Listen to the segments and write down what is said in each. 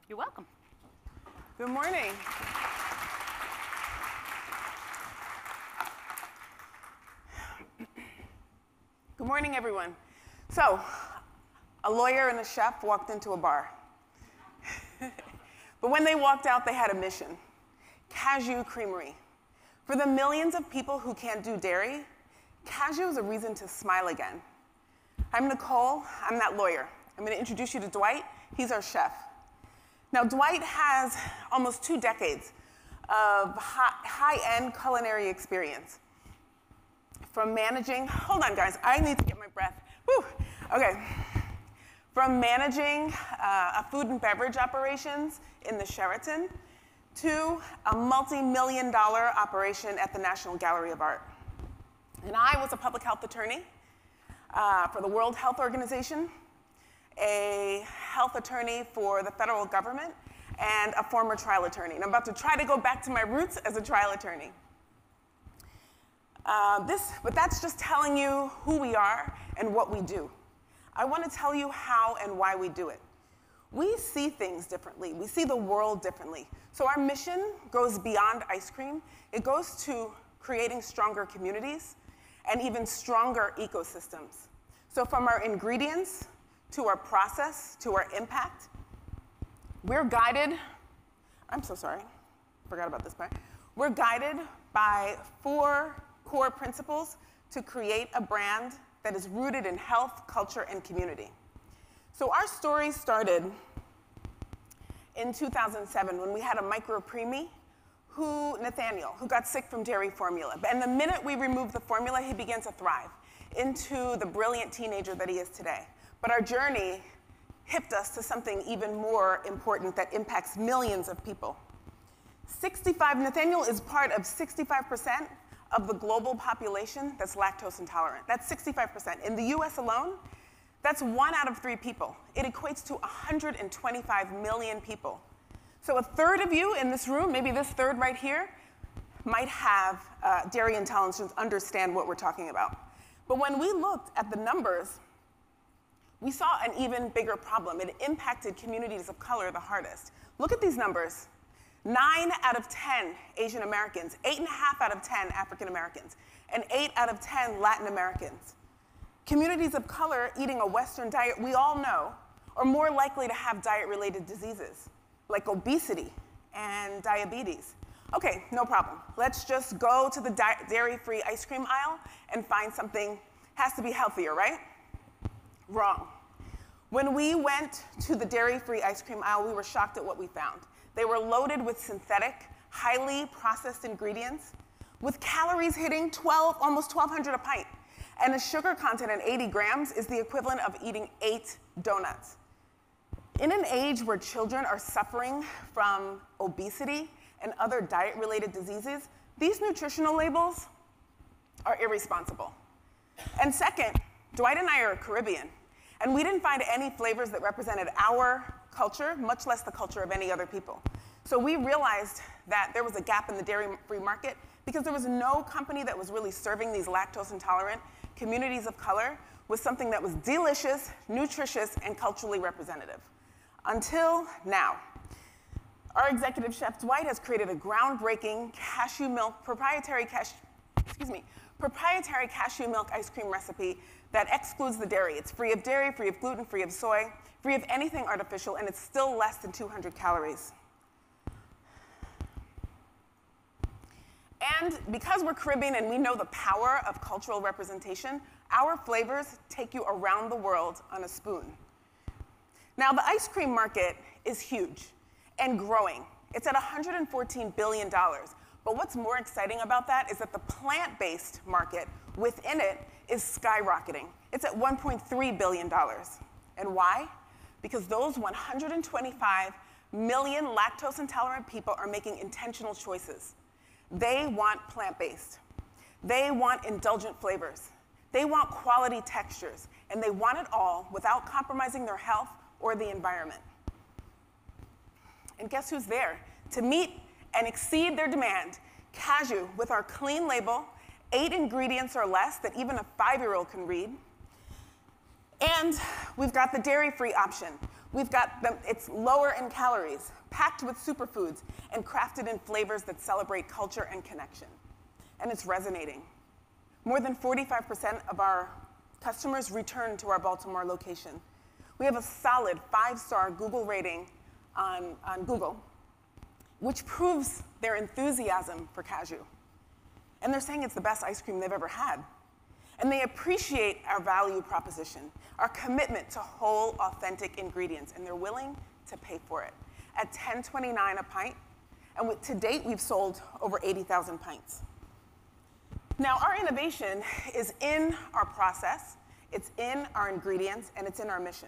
You're welcome. Good morning. Good morning, everyone. So, a lawyer and a chef walked into a bar. But when they walked out, they had a mission. Cajou Creamery. For the millions of people who can't do dairy, Cajou is a reason to smile again. I'm Nicole, I'm that lawyer. I'm gonna introduce you to Dwight, he's our chef. Now, Dwight has almost 2 decades of high-end culinary experience. From managing, hold on guys, I need to get my breath. Woo, okay. From managing a food and beverage operations in the Sheraton to a multi-million-dollar operation at the National Gallery of Art. And I was a public health attorney for the World Health Organization, a health attorney for the federal government, and a former trial attorney. And I'm about to try to go back to my roots as a trial attorney. But that's just telling you who we are and what we do. I want to tell you how and why we do it. We see things differently. We see the world differently. So our mission goes beyond ice cream. It goes to creating stronger communities and even stronger ecosystems. So from our ingredients to our process to our impact, we're guided, I'm so sorry, forgot about this part. We're guided by 4 core principles to create a brand that is rooted in health, culture, and community. So our story started in 2007 when we had a micro-preemie, Nathaniel, who got sick from dairy formula. And the minute we removed the formula, he began to thrive into the brilliant teenager that he is today. But our journey hipped us to something even more important that impacts millions of people. Nathaniel is part of 65% of the global population that's lactose intolerant. That's 65%. In the US alone, that's 1 out of 3 people. It equates to 125 million people. So a third of you in this room, maybe this third right here, might have dairy intolerance and understand what we're talking about. But when we looked at the numbers, we saw an even bigger problem. It impacted communities of color the hardest. Look at these numbers. 9 out of 10 Asian Americans, 8.5 out of 10 African Americans, and 8 out of 10 Latin Americans. Communities of color eating a Western diet, we all know, are more likely to have diet-related diseases, like obesity and diabetes. Okay, no problem. Let's just go to the dairy-free ice cream aisle and find something, has to be healthier, right? Wrong. When we went to the dairy-free ice cream aisle, we were shocked at what we found. They were loaded with synthetic, highly processed ingredients, with calories hitting almost 1,200 a pint. And a sugar content at 80 grams is the equivalent of eating 8 donuts. In an age where children are suffering from obesity and other diet-related diseases, these nutritional labels are irresponsible. And second, Dwight and I are Caribbean, and we didn't find any flavors that represented our culture, much less the culture of any other people. So we realized that there was a gap in the dairy-free market because there was no company that was really serving these lactose-intolerant communities of color with something that was delicious, nutritious, and culturally representative. Until now. Our executive chef, Dwight, has created a groundbreaking cashew milk, proprietary cashew milk ice cream recipe that excludes the dairy. It's free of dairy, free of gluten, free of soy, free of anything artificial, and it's still less than 200 calories. And because we're Caribbean and we know the power of cultural representation, our flavors take you around the world on a spoon. Now, the ice cream market is huge and growing. It's at $114 billion. But what's more exciting about that is that the plant-based market within it is skyrocketing. It's at $1.3 billion. And why? Because those 125 million lactose-intolerant people are making intentional choices. They want plant-based. They want indulgent flavors. They want quality textures. And they want it all without compromising their health or the environment. And guess who's there to meet and exceed their demand? Cajou, with our clean label, 8 ingredients or less that even a 5-year-old can read. And we've got the dairy-free option, We've got them, it's lower in calories, packed with superfoods, and crafted in flavors that celebrate culture and connection. And it's resonating. More than 45% of our customers return to our Baltimore location. We have a solid 5-star Google rating on Google, which proves their enthusiasm for Cajou. And they're saying it's the best ice cream they've ever had. And they appreciate our value proposition, our commitment to whole, authentic ingredients, and they're willing to pay for it at $10.29 a pint. And to date, we've sold over 80,000 pints. Now, our innovation is in our process, it's in our ingredients, and it's in our mission.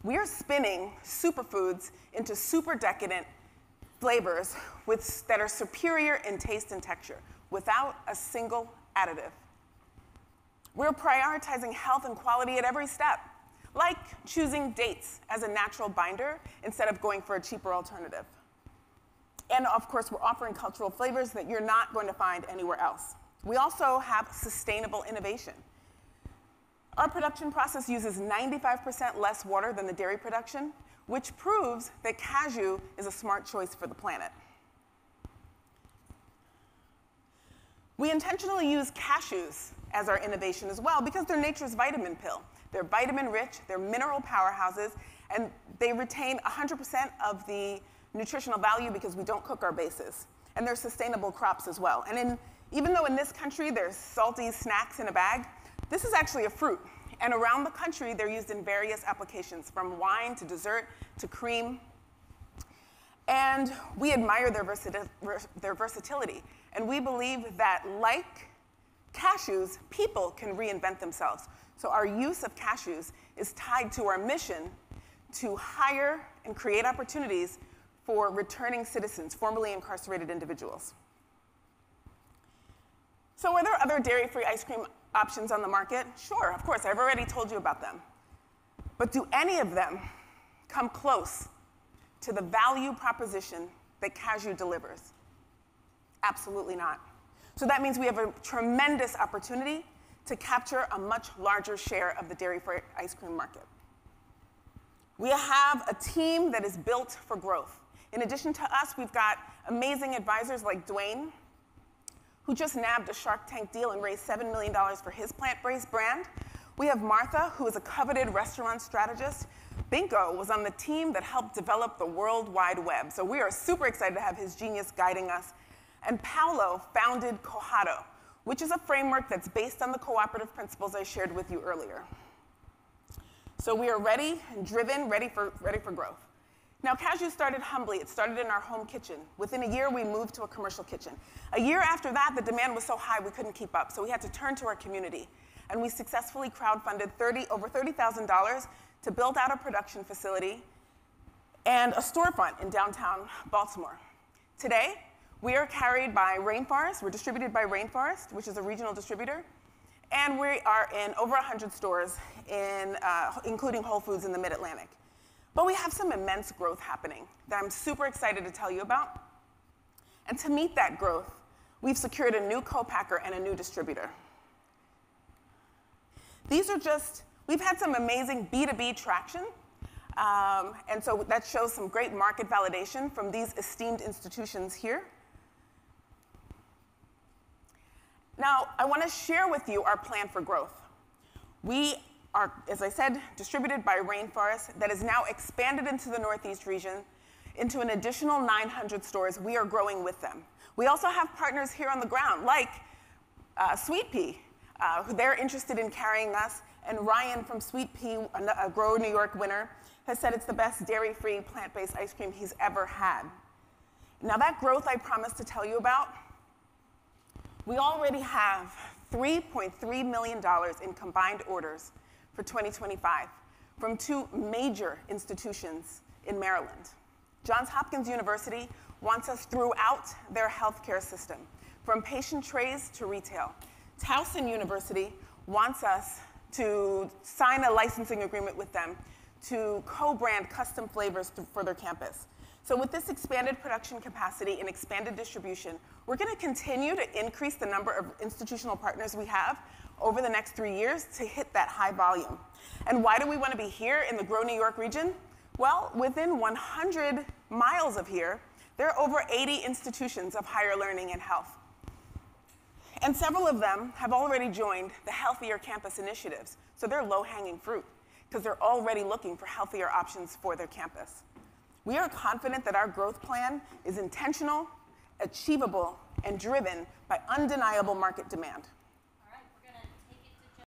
We're spinning superfoods into super decadent flavors that are superior in taste and texture without a single additive. We're prioritizing health and quality at every step, like choosing dates as a natural binder instead of going for a cheaper alternative. And of course, we're offering cultural flavors that you're not going to find anywhere else. We also have sustainable innovation. Our production process uses 95% less water than the dairy production, which proves that Cajou is a smart choice for the planet. We intentionally use cashews as our innovation as well because they're nature's vitamin pill. They're vitamin-rich, they're mineral powerhouses, and they retain 100% of the nutritional value because we don't cook our bases. And they're sustainable crops as well. And even though in this country there's salty snacks in a bag, this is actually a fruit. And around the country, they're used in various applications, from wine to dessert to cream. And we admire their versatility. And we believe that, like cashews, people can reinvent themselves. So our use of cashews is tied to our mission to hire and create opportunities for returning citizens, formerly incarcerated individuals. So are there other dairy-free ice cream options on the market? Sure, of course, I've already told you about them. But do any of them come close to the value proposition that Cajou delivers? Absolutely not. So that means we have a tremendous opportunity to capture a much larger share of the dairy-free ice cream market. We have a team that is built for growth. In addition to us, we've got amazing advisors like Dwayne, who just nabbed a Shark Tank deal and raised $7 million for his plant-based brand. We have Martha, who is a coveted restaurant strategist. Binko was on the team that helped develop the World Wide Web. So we are super excited to have his genius guiding us. And Paolo founded Cajou, which is a framework that's based on the cooperative principles I shared with you earlier. So we are ready and driven, ready for growth. Now, Cajou started humbly. It started in our home kitchen. Within a year, we moved to a commercial kitchen. A year after that, the demand was so high we couldn't keep up, so we had to turn to our community. And we successfully crowdfunded over $30,000 to build out a production facility and a storefront in downtown Baltimore. Today, we are carried by Rainforest. We're distributed by Rainforest, which is a regional distributor. And we are in over 100 stores, including Whole Foods in the Mid-Atlantic. But we have some immense growth happening that I'm super excited to tell you about. And to meet that growth, we've secured a new co-packer and a new distributor. We've had some amazing B2B traction, and so that shows some great market validation from these esteemed institutions here. Now, I want to share with you our plan for growth. We are, as I said, distributed by Rainforest that is now expanded into the Northeast region into an additional 900 stores. We are growing with them. We also have partners here on the ground, like Sweet Pea, who they're interested in carrying us, and Ryan from Sweet Pea, a Grow New York winner, has said it's the best dairy-free, plant-based ice cream he's ever had. Now that growth I promised to tell you about, we already have $3.3 million in combined orders for 2025 from 2 major institutions in Maryland. Johns Hopkins University wants us throughout their healthcare system, from patient trays to retail. Towson University wants us to sign a licensing agreement with them to co-brand custom flavors for their campus. So with this expanded production capacity and expanded distribution, we're going to continue to increase the number of institutional partners we have over the next 3 years to hit that high volume. And why do we want to be here in the Grow New York region? Well, within 100 miles of here, there are over 80 institutions of higher learning and health. And several of them have already joined the Healthier Campus initiatives, so they're low-hanging fruit, because they're already looking for healthier options for their campus. We are confident that our growth plan is intentional, achievable, and driven by undeniable market demand.